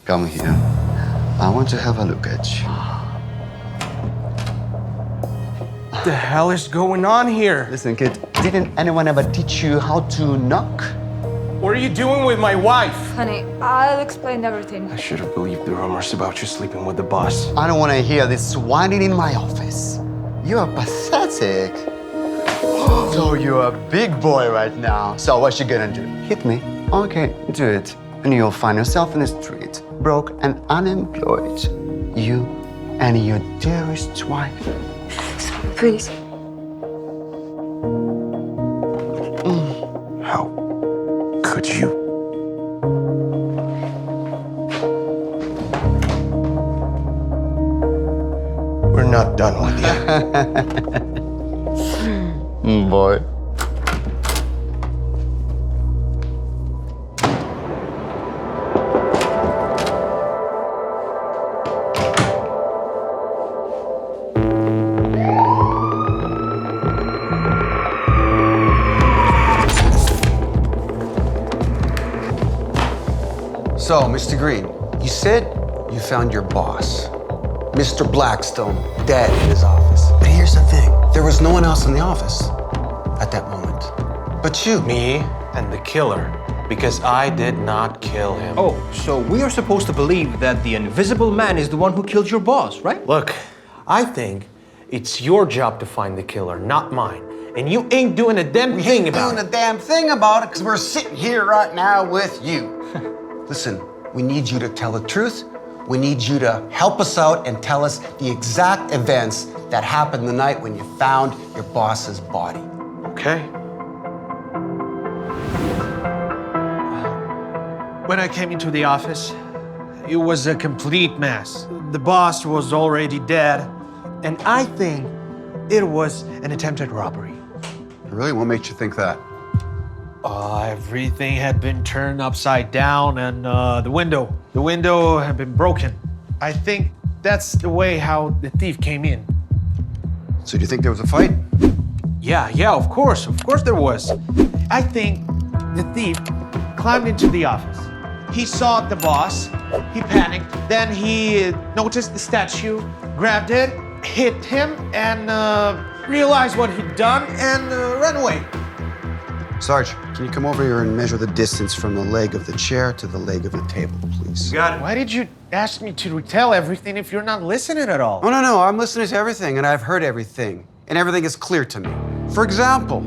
Come here. I want to have a look at you. What the hell is going on here? Listen, kid, didn't anyone ever teach you how to knock? What are you doing with my wife? Honey, I'll explain everything. I should have believed the rumors about you sleeping with the boss. I don't want to hear this whining in my office. You are pathetic. So you're a big boy right now. So what you gonna do? Hit me? Okay, do it. And you'll find yourself in the street, broke and unemployed. You and your dearest wife. Please. How could you? We're not done with you. Boy. So, Mr. Green, you said you found your boss, Mr. Blackstone, dead in his office. But here's the thing, there was no one else in the office at that moment but you. Me and the killer, because I did not kill him. Oh, so we are supposed to believe that the invisible man is the one who killed your boss, right? Look, I think it's your job to find the killer, not mine. And you ain't doing a damn thing about it. Doing a damn thing about it because we're sitting here right now with you. Listen, we need you to tell the truth. We need you to help us out and tell us the exact events that happened the night when you found your boss's body. Okay. When I came into the office, it was a complete mess. The boss was already dead, and I think it was an attempted robbery. Really? What makes you think that? Everything had been turned upside down, and the window had been broken. I think that's the way how the thief came in. So do you think there was a fight? Yeah, of course there was. I think the thief climbed into the office. He saw the boss, he panicked, then he noticed the statue, grabbed it, hit him, and realized what he'd done and ran away. Sarge, can you come over here and measure the distance from the leg of the chair to the leg of the table, please? Got it. Why did you ask me to retell everything if you're not listening at all? Oh, no, I'm listening to everything, and I've heard everything, and everything is clear to me. For example,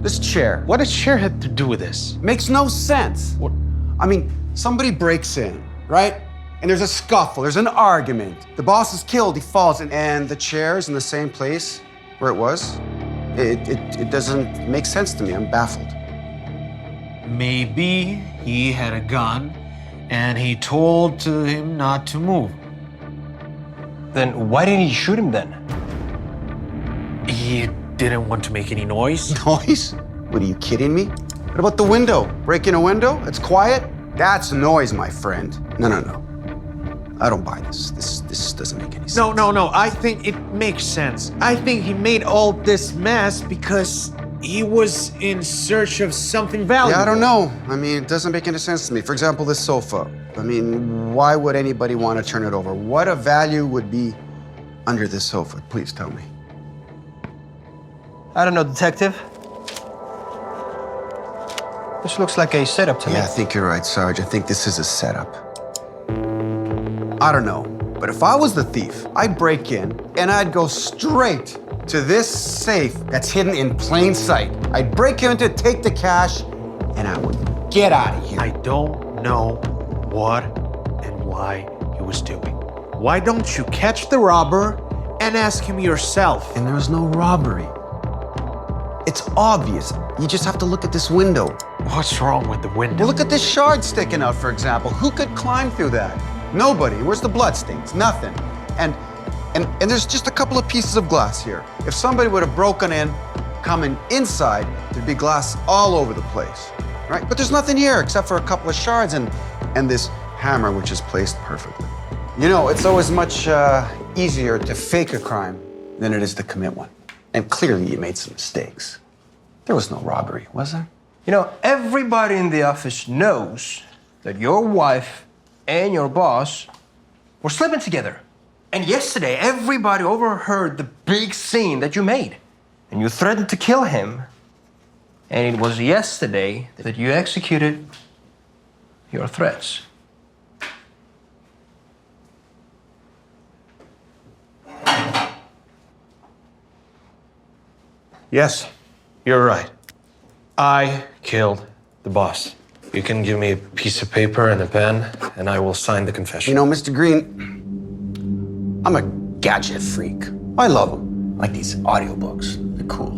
this chair. What does chair have to do with this? Makes no sense. What? I mean, somebody breaks in, right? And there's a scuffle, there's an argument. The boss is killed, he falls, and the chair is in the same place where it was. It doesn't make sense to me. I'm baffled. Maybe he had a gun and he told him not to move. Then why didn't he shoot him then? He didn't want to make any noise. Noise? What, are you kidding me? What about the window? Breaking a window? It's quiet? That's noise, my friend. No. I don't buy this. This doesn't make any sense. No. I think it makes sense. I think he made all this mess because he was in search of something valuable. Yeah, I don't know. I mean, it doesn't make any sense to me. For example, this sofa. I mean, why would anybody want to turn it over? What a value would be under this sofa? Please tell me. I don't know, detective. This looks like a setup to me. Yeah, I think you're right, Sarge. I think this is a setup. I don't know, but if I was the thief, I'd break in and I'd go straight to this safe that's hidden in plain sight. I'd break into, take the cash, and I would get out of here. I don't know what and why he was doing. Why don't you catch the robber and ask him yourself? And there was no robbery. It's obvious. You just have to look at this window. What's wrong with the window? Well, look at this shard sticking out, for example. Who could climb through that? Nobody. Where's the bloodstains? Nothing. And there's just a couple of pieces of glass here. If somebody would have broken in, coming inside, there'd be glass all over the place, right? But there's nothing here except for a couple of shards and this hammer, which is placed perfectly. You know, it's always much easier to fake a crime than it is to commit one. And clearly you made some mistakes. There was no robbery, was there? You know, everybody in the office knows that your wife and your boss were sleeping together. And yesterday, everybody overheard the big scene that you made. And you threatened to kill him. And it was yesterday that you executed your threats. Yes, you're right. I killed the boss. You can give me a piece of paper and a pen, and I will sign the confession. You know, Mr. Green, I'm a gadget freak. I love them. I like these audiobooks. They're cool.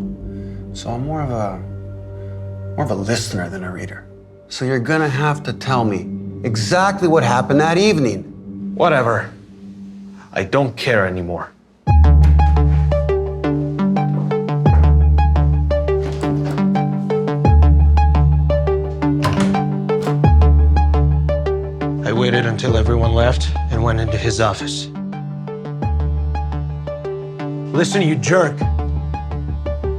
So I'm more of a listener than a reader. So you're gonna have to tell me exactly what happened that evening. Whatever. I don't care anymore. I waited until everyone left and went into his office. Listen, you jerk.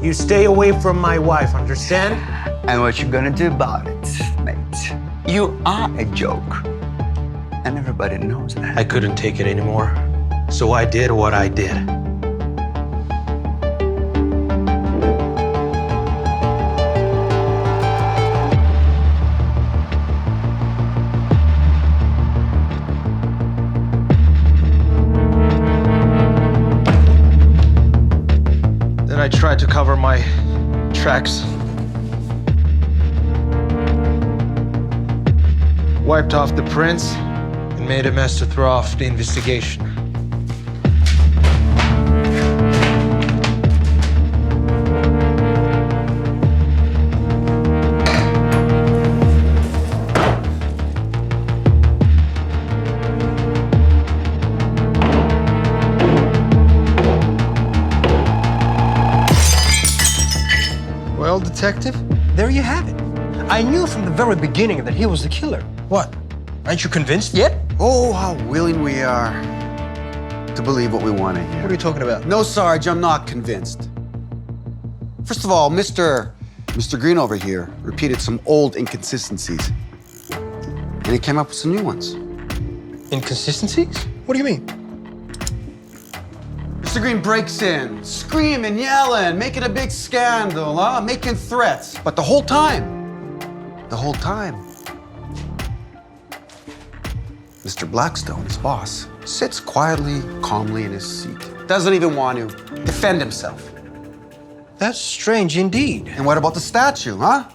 You stay away from my wife, understand? And what you gonna do about it, mate? You are a joke. And everybody knows that. I couldn't take it anymore, so I did what I did. Then I tried to cover my tracks. Wiped off the prints and made a mess to throw off the investigation. Well, detective, there you have it. I knew from the very beginning that he was the killer. What? Aren't you convinced yet? Oh, how willing we are to believe what we want to hear. What are you talking about? No, Sarge, I'm not convinced. First of all, Mr. Green over here repeated some old inconsistencies. And he came up with some new ones. Inconsistencies? What do you mean? Mr. Green breaks in, screaming, yelling, making a big scandal, making threats. But the whole time, Mr. Blackstone, his boss, sits quietly, calmly in his seat. Doesn't even want to defend himself. That's strange indeed. And what about the statue, huh?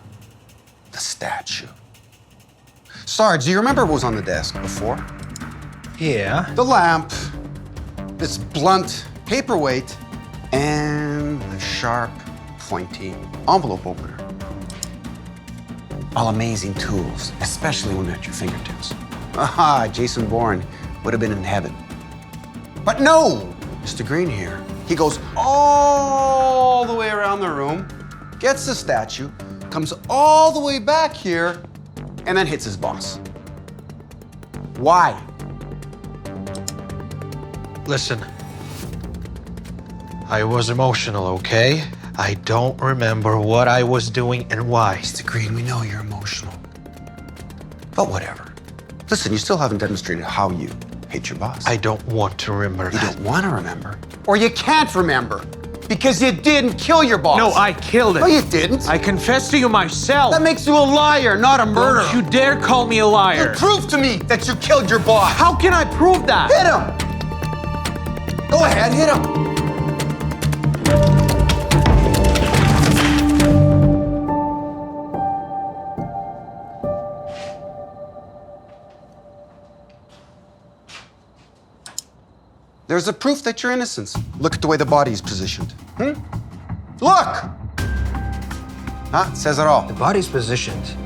The statue. Sarge, do you remember what was on the desk before? Yeah. The lamp, this blunt paperweight, and the sharp, pointy envelope opener. All amazing tools, especially when they're at your fingertips. Aha, Jason Bourne would have been in heaven. But no, Mr. Green here, he goes all the way around the room, gets the statue, comes all the way back here, and then hits his boss. Why? Listen, I was emotional, okay? I don't remember what I was doing and why. Mr. Green, we know you're emotional. But whatever. Listen, you still haven't demonstrated how you hate your boss. I don't want to remember You that. don't want to remember. Or you can't remember. Because you didn't kill your boss. No, I killed him. No, you didn't. I confessed to you myself. That makes you a liar, not a murderer. Don't you dare call me a liar. Prove to me that you killed your boss. How can I prove that? Hit him. Go ahead, hit him. There's a proof that you're innocent. Look at the way the body is positioned. Look! Huh? It says it all. The body's positioned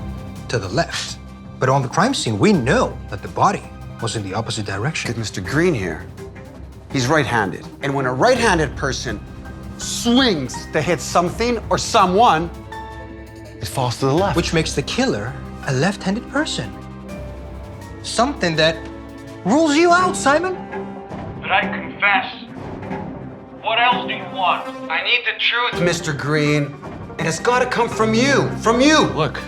to the left. But on the crime scene, we know that the body was in the opposite direction. Look at Mr. Green here. He's right-handed. And when a right-handed person swings to hit something or someone, it falls to the left. Which makes the killer a left-handed person. Something that rules you out, Simon. But I confess. What else do you want? I need the truth. Mr. Green, and it's gotta come from you. From you. Look,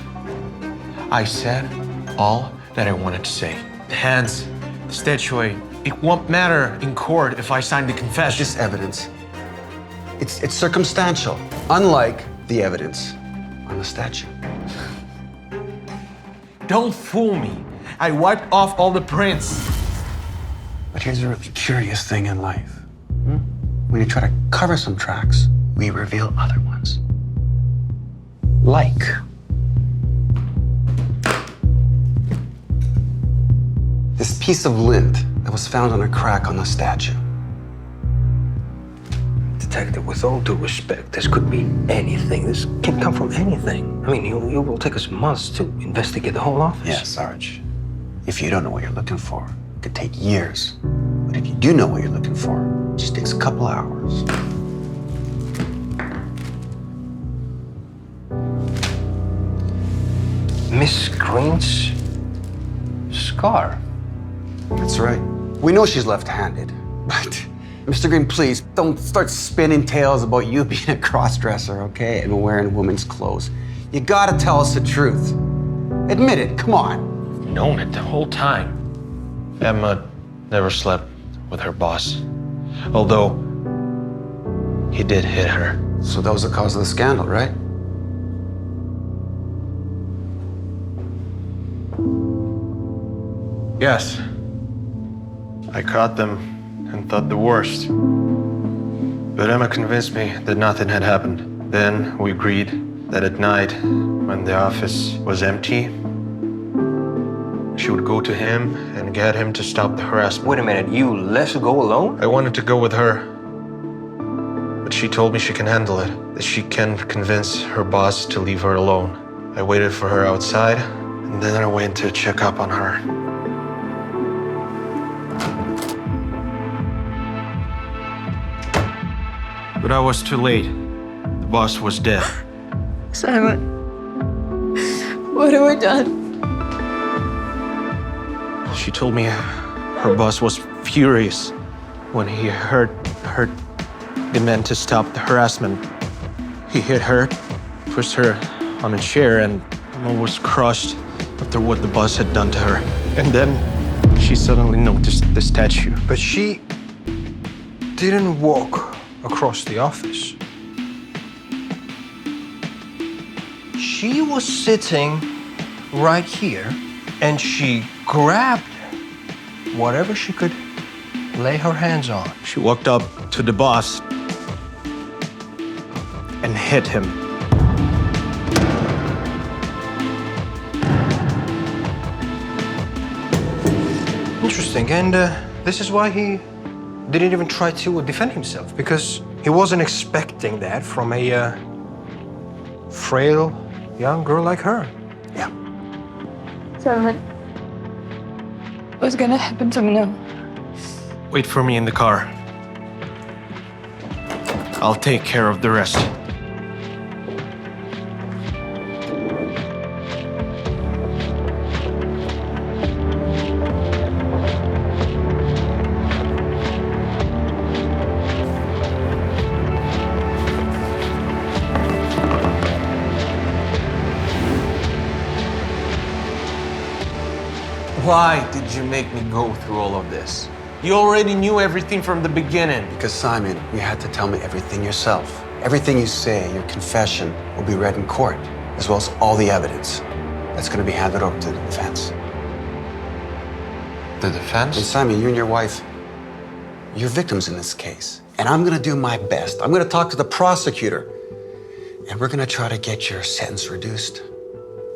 I said all that I wanted to say. hands, the statuette. It won't matter in court if I sign the confession. This evidence, it's circumstantial, unlike the evidence on the statue. Don't fool me. I wiped off all the prints. But here's a really curious thing in life. When you try to cover some tracks, we reveal other ones. Like this piece of lint that was found on a crack on the statue. Detective, with all due respect, this could be anything. This can come from anything. I mean, it will take us months to investigate the whole office. Yeah, Sarge. If you don't know what you're looking for, it could take years. But if you do know what you're looking for, it just takes a couple hours. Miss Green's scar. That's right. We know she's left-handed, but Mr. Green, please don't start spinning tales about you being a cross-dresser, okay, and wearing women's clothes. You gotta tell us the truth. Admit it, come on. Known it the whole time. Emma never slept with her boss, although he did hit her. So that was the cause of the scandal, right? Yes. I caught them and thought the worst. But Emma convinced me that nothing had happened. Then we agreed that at night, when the office was empty, she would go to him and get him to stop the harassment. Wait a minute, you let her go alone? I wanted to go with her, but she told me she can handle it, that she can convince her boss to leave her alone. I waited for her outside, and then I went to check up on her. But I was too late. The boss was dead. Simon, what have I done? She told me her boss was furious when he heard her demand to stop the harassment. He hit her, pushed her on a chair, and Emma was crushed after what the boss had done to her. And then she suddenly noticed the statue. But she didn't walk across the office. She was sitting right here, and she grabbed whatever she could lay her hands on. She walked up to the boss and hit him. Interesting, and this is why he didn't even try to defend himself, because he wasn't expecting that from a frail young girl like her. Yeah. Simon, what's gonna happen to me now? Wait for me in the car. I'll take care of the rest. Why did you make me go through all of this? You already knew everything from the beginning. Because, Simon, you had to tell me everything yourself. Everything you say, your confession, will be read in court, as well as all the evidence. That's going to be handed over to the defense. The defense? And Simon, you and your wife, you're victims in this case. And I'm going to do my best. I'm going to talk to the prosecutor. And we're going to try to get your sentence reduced.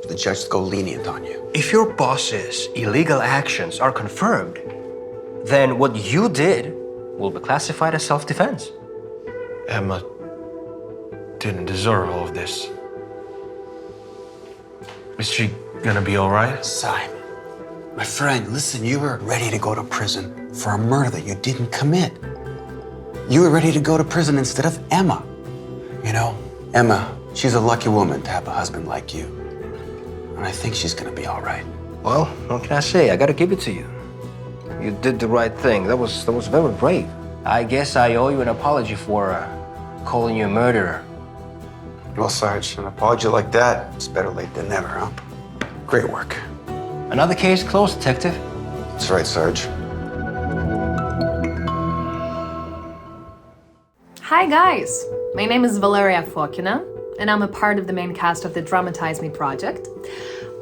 The judge to go lenient on you. If your boss's illegal actions are confirmed, then what you did will be classified as self-defense. Emma didn't deserve all of this. Is she gonna be all right? Simon, my friend, listen, you were ready to go to prison for a murder that you didn't commit. You were ready to go to prison instead of Emma. You know, Emma, she's a lucky woman to have a husband like you. And I think she's gonna be all right. Well, what can I say? I gotta give it to you. You did the right thing. That was very brave. I guess I owe you an apology for calling you a murderer. Well, Sarge, an apology like that, it's better late than never, huh? Great work. Another case closed, Detective. That's right, Sarge. Hi guys, my name is Valeria Fokina, and I'm a part of the main cast of the DramatizeMe project.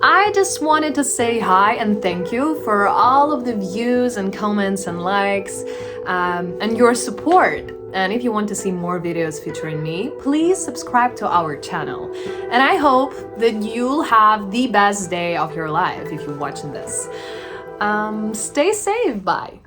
I just wanted to say hi and thank you for all of the views and comments and likes and your support. And if you want to see more videos featuring me, please subscribe to our channel. And I hope that you'll have the best day of your life if you're watching this. Stay safe, bye.